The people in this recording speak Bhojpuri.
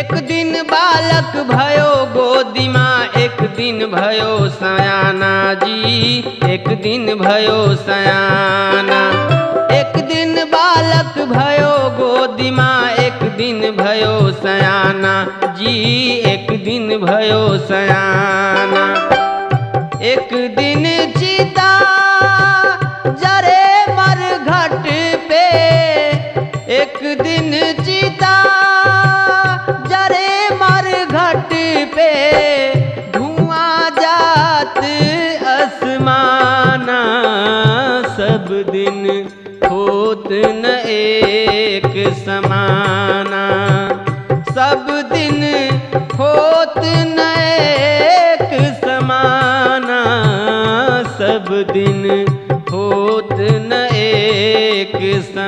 एक दिन बालक भयो गोदी माँ, एक दिन भयो सयाना जी, एक दिन भयो सयाना। एक दिन बालक भयो गोदी माँ, एक दिन भयो सयाना जी, एक दिन भयो सयाना। एक दिन चिता जरे मरघट पे, एक दिन चिता जरे मरघट पे, धुआं जात आसमाना। सब दिन होत न एक समाना, सब दिन होत न एक समाना, सब दिन होत न एक समाना।